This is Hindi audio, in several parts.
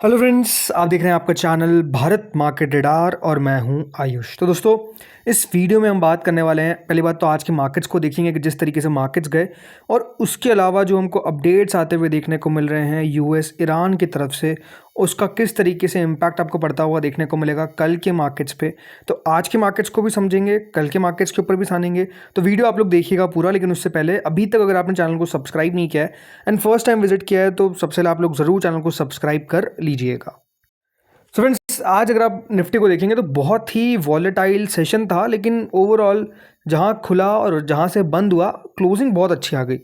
हेलो फ्रेंड्स, आप देख रहे हैं आपका चैनल भारत मार्केट रेडार और मैं हूं आयुष। तो दोस्तों, इस वीडियो में हम बात करने वाले हैं। पहली बात तो आज के मार्केट्स को देखेंगे कि जिस तरीके से मार्केट्स गए, और उसके अलावा जो हमको अपडेट्स आते हुए देखने को मिल रहे हैं यूएस ईरान की तरफ से, उसका किस तरीके से इम्पैक्ट आपको पड़ता हुआ देखने को मिलेगा कल के मार्केट्स पे। तो आज के मार्केट्स को भी समझेंगे, कल के मार्केट्स के ऊपर भी सानेंगे। तो वीडियो आप लोग देखिएगा पूरा, लेकिन उससे पहले अभी तक अगर आपने चैनल को सब्सक्राइब नहीं किया है एंड फर्स्ट टाइम विजिट किया है तो सबसे पहले आप लोग ज़रूर चैनल को सब्सक्राइब कर लीजिएगा। सो फ्रेंड्स, आज अगर आप निफ्टी को देखेंगे तो बहुत ही वॉलेटाइल सेशन था, लेकिन ओवरऑल जहां खुला और जहां से बंद हुआ, क्लोजिंग बहुत अच्छी आ गई।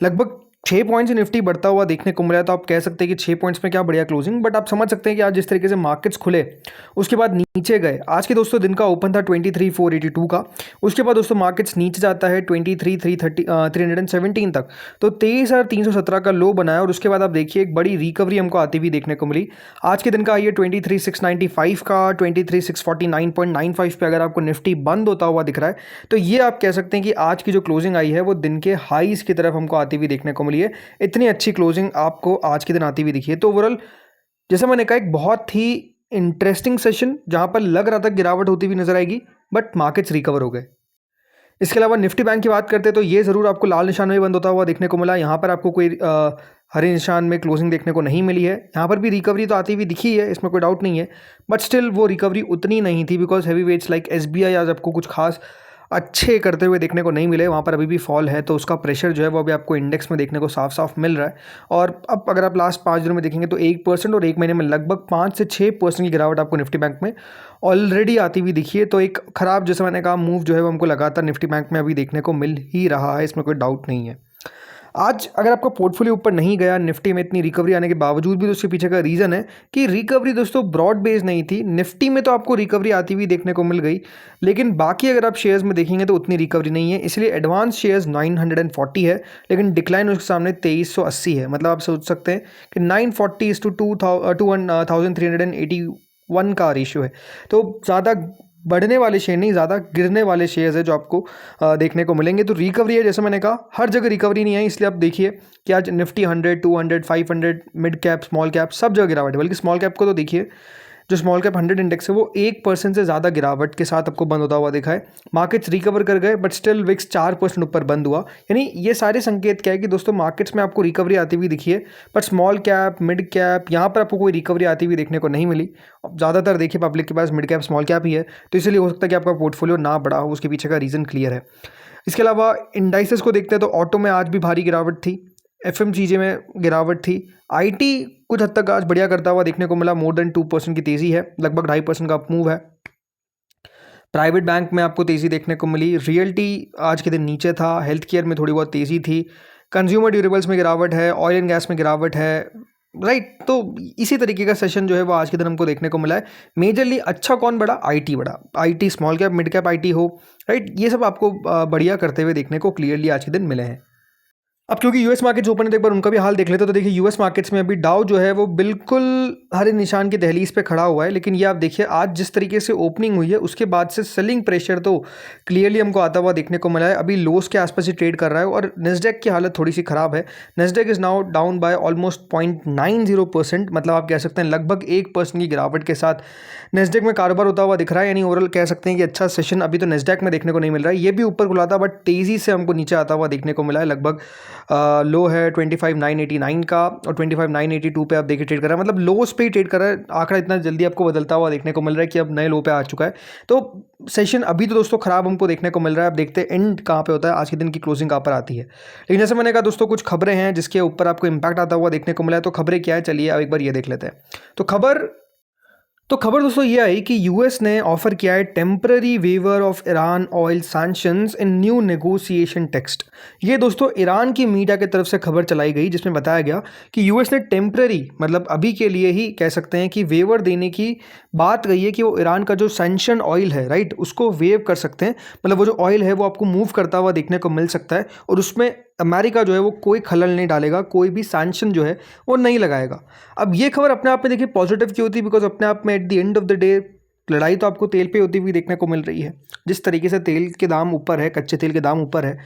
लगभग 6 पॉइंट से निफ्टी बढ़ता हुआ देखने को मिला। तो आप कह सकते हैं कि 6 पॉइंट्स में क्या बढ़िया क्लोजिंग, बट आप समझ सकते हैं कि आज जिस तरीके से मार्केट्स खुले उसके बाद नीचे गए। आज के दोस्तों दिन का ओपन था 23,482 का। उसके बाद दोस्तों मार्केट्स नीचे जाता है 23,317 तक। तो 23,317 का लो बनाया, और उसके बाद आप देखिए एक बड़ी रिकवरी हमको आती हुई देखने को मिली। आज के दिन का आई है 23,695 का। 23,649.95 पे अगर आपको निफ्टी बंद होता हुआ दिख रहा है, तो ये आप कह सकते हैं कि आज की जो क्लोजिंग आई है वो दिन के हाईज की तरफ हमको आती हुई देखने को मिली है। इतनी अच्छी क्लोजिंग आपको आज के दिन आती हुई दिखी है। तो ओवरऑल जैसे मैंने कहा, एक बहुत ही इंटरेस्टिंग सेशन जहां पर लग रहा था गिरावट होती हुई नजर आएगी, बट मार्केट्स रिकवर हो गए। इसके अलावा निफ्टी बैंक की बात करते हैं तो ये ज़रूर आपको लाल निशान में बंद होता हुआ देखने को मिला। यहाँ पर आपको कोई हरे निशान में क्लोजिंग देखने को नहीं मिली है। यहाँ पर भी रिकवरी तो आती हुई दिखी है, इसमें कोई डाउट नहीं है, बट स्टिल वो रिकवरी उतनी नहीं थी, because heavy weights like SBI आज आपको कुछ खास अच्छे करते हुए देखने को नहीं मिले। वहाँ पर अभी भी फॉल है, तो उसका प्रेशर जो है वो अभी आपको इंडेक्स में देखने को साफ साफ मिल रहा है। और अब अगर आप लास्ट 5 दिनों में देखेंगे तो 1% और 1 महीने में लगभग 5 से 6% की गिरावट आपको निफ्टी बैंक में ऑलरेडी आती हुई दिखी है। तो एक खराब, जैसे मैंने कहा, मूव जो है वो हमको लगातार निफ्टी बैंक में अभी देखने को मिल ही रहा है, इसमें कोई डाउट नहीं है। आज अगर आपका पोर्टफोलियो ऊपर नहीं गया निफ्टी में इतनी रिकवरी आने के बावजूद भी, तो उसके पीछे का रीज़न है कि रिकवरी दोस्तों ब्रॉड बेस नहीं थी। निफ्टी में तो आपको रिकवरी आती हुई देखने को मिल गई, लेकिन बाकी अगर आप शेयर्स में देखेंगे तो उतनी रिकवरी नहीं है। इसलिए एडवांस शेयर्स 940 है, लेकिन डिक्लाइन उसके सामने 2380 है। मतलब आप सोच सकते हैं कि 940:2381 का रेशियो है। तो ज़्यादा बढ़ने वाले शेयर नहीं, ज़्यादा गिरने वाले शेयर्स है जो आपको देखने को मिलेंगे। तो रिकवरी है, जैसे मैंने कहा, हर जगह रिकवरी नहीं है। इसलिए आप देखिए कि आज Nifty 100, 200, 500, mid cap, small cap सब जगह गिरावट है। बल्कि स्मॉल कैप को तो देखिए, जो स्मॉल कैप 100 इंडेक्स है वो 1% से ज़्यादा गिरावट के साथ आपको बंद होता हुआ दिखा है। मार्केट्स रिकवर कर गए, बट स्टिल विक्स 4% ऊपर बंद हुआ। यानी ये सारे संकेत क्या है कि दोस्तों मार्केट्स में आपको रिकवरी आती हुई दिखी है, but small cap, mid cap, यहाँ पर आपको कोई रिकवरी आती हुई देखने को नहीं मिली। अब ज़्यादातर देखिए पब्लिक के पास मिड कैप, स्मॉल कैप ही है, तो इसलिए हो सकता है कि आपका पोर्टफोलियो ना बढ़ा हो। उसके पीछे का रीज़न क्लियर है। इसके अलावा इंडाइसेस को देखते हैं तो ऑटो में आज भी भारी गिरावट थी, एफएमसीजी में गिरावट थी, आईटी कुछ हद तक आज बढ़िया करता हुआ देखने को मिला। मोर देन 2% की तेज़ी है, लगभग 2.5% का मूव है। प्राइवेट बैंक में आपको तेज़ी देखने को मिली। रियल्टी आज के दिन नीचे था। हेल्थ केयर में थोड़ी बहुत तेज़ी थी। कंज्यूमर ड्यूरेबल्स में गिरावट है। ऑयल एंड गैस में गिरावट है। राइट, तो इसी तरीके का सेशन जो है वो आज के दिन हमको देखने को मिला है। मेजरली अच्छा कौन बढ़ा? आईटी बढ़ा। IT, small cap, mid cap IT हो, राइट, ये सब आपको बढ़िया करते हुए देखने को क्लियरली आज के दिन मिले हैं। अब क्योंकि यूएस मार्केट्स ओपन है तो एक बार उनका भी हाल देख लेते हैं। तो देखिए यूएस मार्केट्स में अभी डाउ जो है वो बिल्कुल हरे निशान की दहलीज पे खड़ा हुआ है, लेकिन ये आप देखिए आज जिस तरीके से ओपनिंग हुई है उसके बाद से सेलिंग प्रेशर तो क्लियरली हमको आता हुआ देखने को मिला है। अभी लोस के आसपास ही ट्रेड कर रहा है, और नेस्डेक की हालत थोड़ी सी खराब है। Nasdaq is now down by almost 0.90%। मतलब आप कह सकते हैं लगभग 1% की गिरावट के साथ नेस्डेक में कारोबार होता हुआ दिख रहा है। यानी ओवरऑल कह सकते हैं कि अच्छा सेशन अभी तो नेस्डेक में देखने को नहीं मिल रहा है। ये भी ऊपर खुला था, बट तेज़ी से हमको नीचे आता हुआ देखने को मिला है। लगभग लो है 25,989 का, और 25,982 पे आप देखिए ट्रेड कर रहा है। मतलब लोस पे ही ट्रेड कर रहा है। आंकड़ा इतना जल्दी आपको बदलता हुआ देखने को मिल रहा है कि अब नए लो पे आ चुका है। तो सेशन अभी तो दोस्तों खराब हमको देखने को मिल रहा है। अब देखते हैं एंड कहाँ पे होता है, आज के दिन की क्लोजिंग कहाँ पर आती है। लेकिन जैसे मैंने कहा दोस्तों, कुछ खबरें हैं जिसके ऊपर आपको इंपैक्ट आता हुआ देखने को मिला है। तो खबरें क्या है, चलिए अब एक बार ये देख लेते हैं। तो खबर दोस्तों ये आई कि यूएस ने ऑफर किया है temporary waiver of Iran oil sanctions in new negotiation text. ये दोस्तों ईरान की मीडिया की तरफ से खबर चलाई गई, जिसमें बताया गया कि यूएस ने टेम्पररी, मतलब अभी के लिए ही कह सकते हैं कि वेवर देने की बात कही है कि वो ईरान का जो सैंक्शन ऑयल है, राइट, उसको वेव कर सकते हैं। मतलब वो जो ऑयल है वो आपको मूव करता हुआ देखने को मिल सकता है, और उसमें अमेरिका जो है वो कोई खलल नहीं डालेगा, कोई भी सैंक्शन जो है वो नहीं लगाएगा। अब ये खबर अपने आप में देखिए पॉजिटिव क्यों होती है, बिकॉज अपने आप में at the end of the day लड़ाई तो आपको तेल पे होती हुई देखने को मिल रही है। जिस तरीके से तेल के दाम ऊपर है, कच्चे तेल के दाम ऊपर है,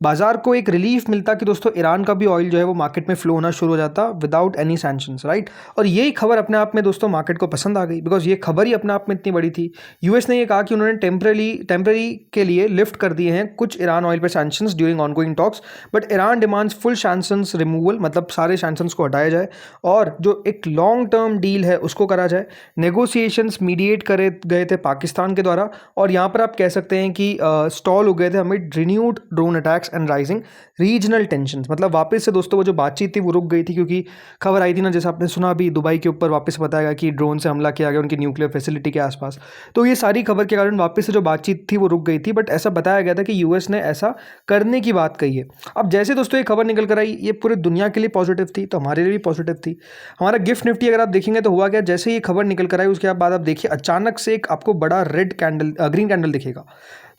बाजार को एक रिलीफ मिलता कि दोस्तों ईरान का भी ऑयल जो है वो मार्केट में फ्लो होना शुरू हो जाता विदाउट एनी सैंक्शंस, राइट। और यही खबर अपने आप में दोस्तों मार्केट को पसंद आ गई, बिकॉज ये खबर ही अपने आप में इतनी बड़ी थी। यूएस ने ये कहा कि उन्होंने टेम्पररी के लिए लिफ्ट कर दिए हैं कुछ ईरान ऑयल पे sanctions during ongoing talks, but Iran demands full sanctions removal, मतलब सारे सैंक्शंस को हटाया जाए और जो एक लॉन्ग टर्म डील है उसको करा जाए। नेगोशिएशंस मीडिएट करे गए थे पाकिस्तान के द्वारा, और यहाँ पर आप कह सकते हैं कि स्टॉल हो गए थे amid renewed drone attacks and rising regional tensions. मतलब वापस से दोस्तों वो जो बातचीत थी वो रुक गई थी, क्योंकि खबर आई थी ना, जैसे आपने सुना अभी दुबई के ऊपर वापस बताया कि ड्रोन से हमला किया गया उनकी न्यूक्लियर फैसिलिटी के आसपास। तो ये सारी खबर के कारण वापस से जो बातचीत थी वो रुक गई थी, बट ऐसा बताया गया था कि यूएस ने ऐसा करने की बात कही है। अब जैसे दोस्तों ये खबर निकल कर आई, ये पूरी दुनिया के लिए पॉजिटिव थी, तो हमारे लिए भी पॉजिटिव थी। हमारा गिफ्ट निफ्टी अगर आप देखेंगे तो हुआ क्या, जैसे ये खबर निकल कर आई उसके बाद आप देखिए अचानक से एक आपको बड़ा रेड कैंडल ग्रीन कैंडल दिखेगा।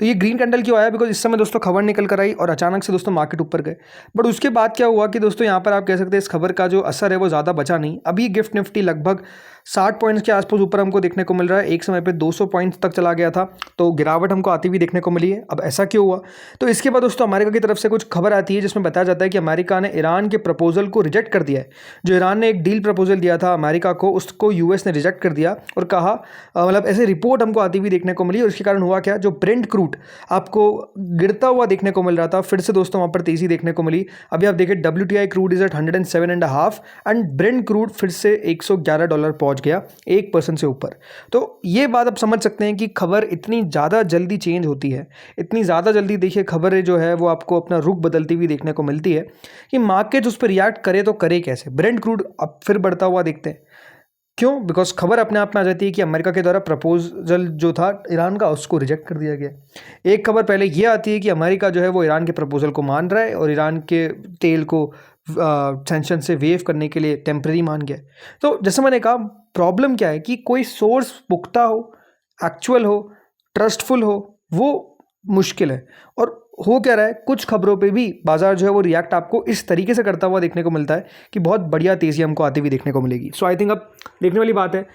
तो ये ग्रीन कैंडल क्यों आया, बिकॉज इस समय दोस्तों खबर निकल कर आई और अचानक से दोस्तों मार्केट ऊपर गए। बट उसके बाद क्या हुआ कि दोस्तों यहाँ पर आप कह सकते हैं इस खबर का जो असर है वो ज़्यादा बचा नहीं। अभी गिफ्ट निफ्टी लगभग 60 पॉइंट्स के आसपास ऊपर हमको देखने को मिल रहा है। एक समय पे 200 पॉइंट्स तक चला गया था, तो गिरावट हमको आती हुई देखने को मिली है। अब ऐसा क्यों हुआ, तो इसके बाद दोस्तों अमेरिका की तरफ से कुछ खबर आती है जिसमें बताया जाता है कि अमेरिका ने ईरान के प्रपोजल को रिजेक्ट कर दिया है। जो ईरान ने एक डील प्रपोजल दिया था अमेरिका को, उसको यूएस ने रिजेक्ट कर दिया और कहा, मतलब ऐसे रिपोर्ट हमको आती हुई देखने को मिली। और इसके कारण हुआ क्या, जो ब्रेंट क्रूड आपको गिरता हुआ देखने को मिल रहा था, फिर से दोस्तों वहाँ पर तेज़ी देखने को मिली। अभी आप देखिए WTI crude is at 107.5 and Brent crude फिर से $111 पहुँच गया, 1% से ऊपर। तो ये बात आप समझ सकते हैं कि खबर इतनी ज़्यादा जल्दी चेंज होती है, इतनी ज़्यादा जल्दी देखिए खबरें जो है वो आपको अपना रुख बदलती हुई देखने को मिलती है कि मार्केट उस पर रिएक्ट करे तो करे कैसे। ब्रेंट क्रूड अब फिर बढ़ता हुआ देखते हैं, क्यों, बिकॉज खबर अपने आप में आ जाती है कि अमेरिका के द्वारा प्रपोजल जो था ईरान का उसको रिजेक्ट कर दिया गया। एक खबर पहले ये आती है कि अमेरिका जो है वो ईरान के प्रपोजल को मान रहा है और ईरान के तेल को सैंक्शन से वेव करने के लिए टेम्परेरी मान गया। तो जैसे मैंने कहा, प्रॉब्लम क्या है कि कोई सोर्स पुख्ता हो, एक्चुअल हो, ट्रस्टफुल हो, वो मुश्किल है। और हो क्या रहा है, कुछ खबरों पे भी बाजार जो है वो रिएक्ट आपको इस तरीके से करता हुआ देखने को मिलता है कि बहुत बढ़िया तेज़ी हमको आती हुई देखने को मिलेगी। सो आई थिंक अब देखने वाली बात है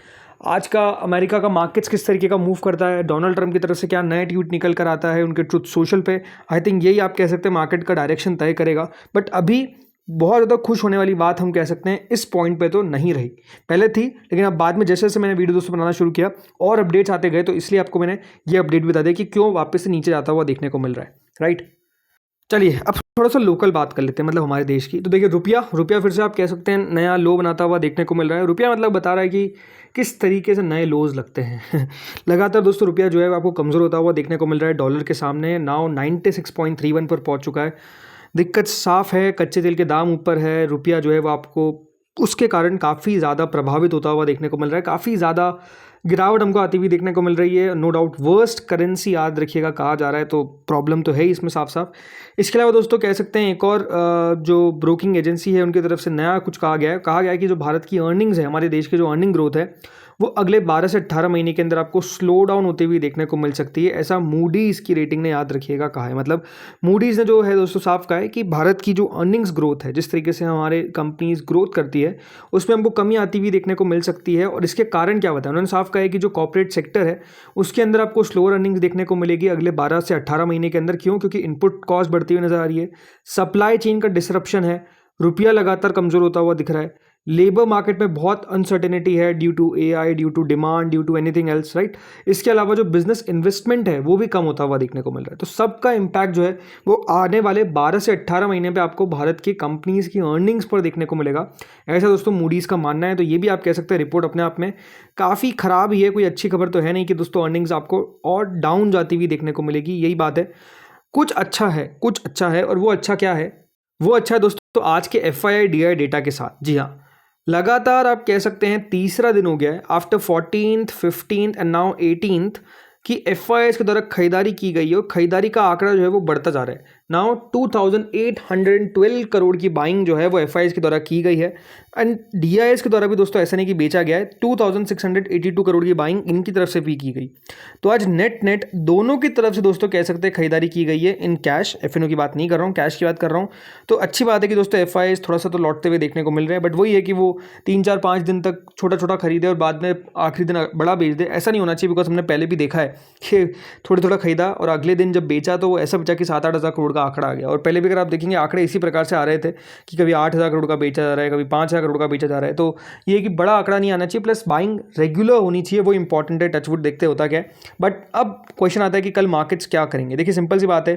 आज का अमेरिका का मार्केट्स किस तरीके का मूव करता है, डोनाल्ड ट्रंप की तरफ से क्या नया ट्वीट निकल कर आता है उनके ट्रुथ सोशल पे। आई थिंक यही आप कह सकते हैं मार्केट का डायरेक्शन तय करेगा। बट अभी बहुत ज़्यादा खुश होने वाली बात हम कह सकते हैं इस पॉइंट पे तो नहीं रही, पहले थी, लेकिन अब बाद में जैसे जैसे मैंने वीडियो दोस्तों बनाना शुरू किया और अपडेट्स आते गए, तो इसलिए आपको मैंने ये अपडेट बता दिया कि क्यों वापस से नीचे जाता हुआ देखने को मिल रहा है, राइट। चलिए अब थोड़ा सा लोकल बात कर लेते हैं, मतलब हमारे देश की। तो देखिए रुपया फिर से आप कह सकते हैं नया लो बनाता हुआ देखने को मिल रहा है। रुपया मतलब बता रहा है कि किस तरीके से नए लोज लगते हैं लगातार दोस्तों रुपया जो है आपको कमज़ोर होता हुआ देखने को मिल रहा है। डॉलर के सामने नाउ 96.31 पर पहुंच चुका है। दिक्कत साफ है, कच्चे तेल के दाम ऊपर है, रुपया जो है वो आपको उसके कारण काफ़ी ज़्यादा प्रभावित होता हुआ देखने को मिल रहा है। काफ़ी ज़्यादा गिरावट हमको आती हुई देखने को मिल रही है। नो डाउट वर्स्ट करेंसी याद रखिएगा कहा जा रहा है, तो प्रॉब्लम तो है ही इसमें साफ साफ। इसके अलावा दोस्तों कह सकते हैं एक और जो ब्रोकिंग एजेंसी है उनकी तरफ से नया कुछ कहा गया है कि जो भारत की अर्निंग्स है, हमारे देश की जो अर्निंग ग्रोथ है, वो अगले 12 से 18 महीने के अंदर आपको स्लो डाउन होते हुए देखने को मिल सकती है। ऐसा मूडीज़ की रेटिंग ने याद रखिएगा कहा है। मतलब मूडीज़ ने जो है दोस्तों साफ कहा है कि भारत की जो अर्निंग्स ग्रोथ है, जिस तरीके से हमारे कंपनीज ग्रोथ करती है, उसमें हमको कमी आती हुई देखने को मिल सकती है। और इसके कारण क्या बताया उन्होंने, साफ कहा है कि जो कॉर्पोरेट सेक्टर है उसके अंदर आपको स्लोअर अर्निंग्स देखने को मिलेगी अगले 12 से 18 महीने के अंदर। क्यों? क्योंकि इनपुट कॉस्ट बढ़ती हुई नजर आ रही है, सप्लाई चेन का डिसरप्शन है, रुपया लगातार कमजोर होता हुआ दिख रहा है, लेबर मार्केट में बहुत अनसर्टेनिटी है due to AI, due to demand, due to anything else, right. इसके अलावा जो बिजनेस इन्वेस्टमेंट है वो भी कम होता हुआ देखने को मिल रहा है। तो सबका इम्पैक्ट जो है वो आने वाले 12 से 18 महीने पे आपको भारत की कंपनीज की अर्निंग्स पर देखने को मिलेगा, ऐसा दोस्तों मूडीज़ का मानना है। तो ये भी आप कह सकते हैं रिपोर्ट अपने आप में काफ़ी ख़राब ही है, कोई अच्छी खबर तो है नहीं कि दोस्तों अर्निंग्स आपको और डाउन जाती हुई देखने को मिलेगी। यही बात है, कुछ अच्छा है और वो अच्छा क्या है, वो अच्छा है दोस्तों आज के FII DI डेटा के साथ। जी हाँ, लगातार आप कह सकते हैं तीसरा दिन हो गया है after 14th, 15th and now 18th कि FIIs के द्वारा खरीदारी की गई है और खरीदारी का आंकड़ा जो है वो बढ़ता जा रहा है। नाउ 2812 करोड़ की बाइंग जो है वो FIIs के द्वारा की गई है एंड DIIs के द्वारा भी दोस्तों ऐसा नहीं कि बेचा गया है, 2682 करोड़ की बाइंग इनकी तरफ से भी की गई। तो आज नेट दोनों की तरफ से दोस्तों कह सकते हैं खरीदारी की गई है इन कैश। FNO की बात नहीं कर रहा हूँ, कैश की बात कर रहा हूँ। तो अच्छी बात है कि दोस्तों FIIs थोड़ा सा तो लौटते हुए देखने को मिल रहे हैं, बट वही है कि वो 3-4-5 दिन तक छोटा छोटा खरीदे और बाद में आखिरी दिन बड़ा बेच दे, ऐसा नहीं होना चाहिए। बिकॉज हमने पहले भी देखा है कि थोड़ा थोड़ा खरीदा और अगले दिन जब बेचा तो वो ऐसा बचा कि 7-8 हज़ार करोड़ का आंकड़ा आ गया। और पहले भी अगर आप देखेंगे आंकड़े इसी प्रकार से आ रहे थे कि कभी 8,000 करोड़ का बेचा जा रहा है, कभी 5,000 करोड़ का बेचा जा रहा है। तो ये कि बड़ा आंकड़ा नहीं आना चाहिए, प्लस बाइंग रेगुलर होनी चाहिए, वो इंपॉर्टेंट है। टचवुड देखते होता क्या है। बट अब क्वेश्चन आता है कि कल मार्केट्स क्या करेंगे। देखिए सिंपल सी बात है,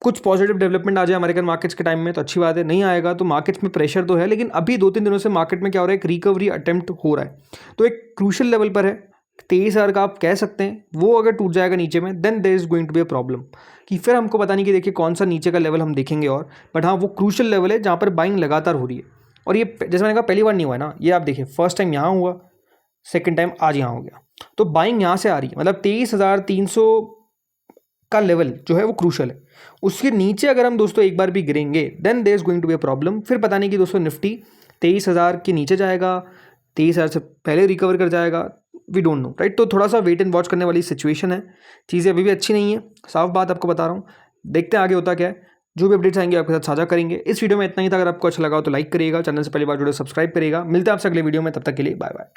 कुछ पॉजिटिव डेवलपमेंट आ जाए अमेरिकन मार्केट्स के टाइम में तो अच्छी बात है, नहीं आएगा तो मार्केट्स में प्रेशर तो है। लेकिन अभी 2-3 दिनों से मार्केट में क्या हो रहा है, एक रिकवरी अटेम्प्ट हो रहा है। तो एक क्रूशियल लेवल पर है 23,000 का, आप कह सकते हैं। वो अगर टूट जाएगा नीचे में, then there is going to be a problem, कि फिर हमको पता नहीं कि देखिए कौन सा नीचे का लेवल हम देखेंगे। और बट हाँ, वो क्रूशियल लेवल है जहाँ पर बाइंग लगातार हो रही है। और ये जैसे मैंने कहा पहली बार नहीं हुआ है ना, ये आप देखिए फर्स्ट टाइम यहाँ हुआ, सेकेंड टाइम आज यहाँ हो गया। तो बाइंग यहाँ से आ रही है, मतलब 23,300 का लेवल जो है वो क्रूशल है। उसके नीचे अगर हम दोस्तों एक बार भी गिरेंगे, then there is going to be a problem. फिर पता नहीं कि दोस्तों निफ्टी 23,000 के नीचे जाएगा, 23,000 से पहले रिकवर कर जाएगा, वी डोंट नो, राइट। तो थोड़ा सा वेट एंड वॉच करने वाली सिचुएशन है। चीज़ें अभी भी अच्छी नहीं है, साफ बात आपको बता रहा हूँ। देखते हैं आगे होता क्या है। जो भी अपडेट्स आएंगे आपके साथ साझा करेंगे। इस वीडियो में इतना ही था। अगर आपको अच्छा लगा हो तो लाइक करिएगा, चैनल से पहली बार जुड़े सब्सक्राइब करिएगा। मिलते हैं आपसे अगले वीडियो में, तब तक के लिए बाय बाय।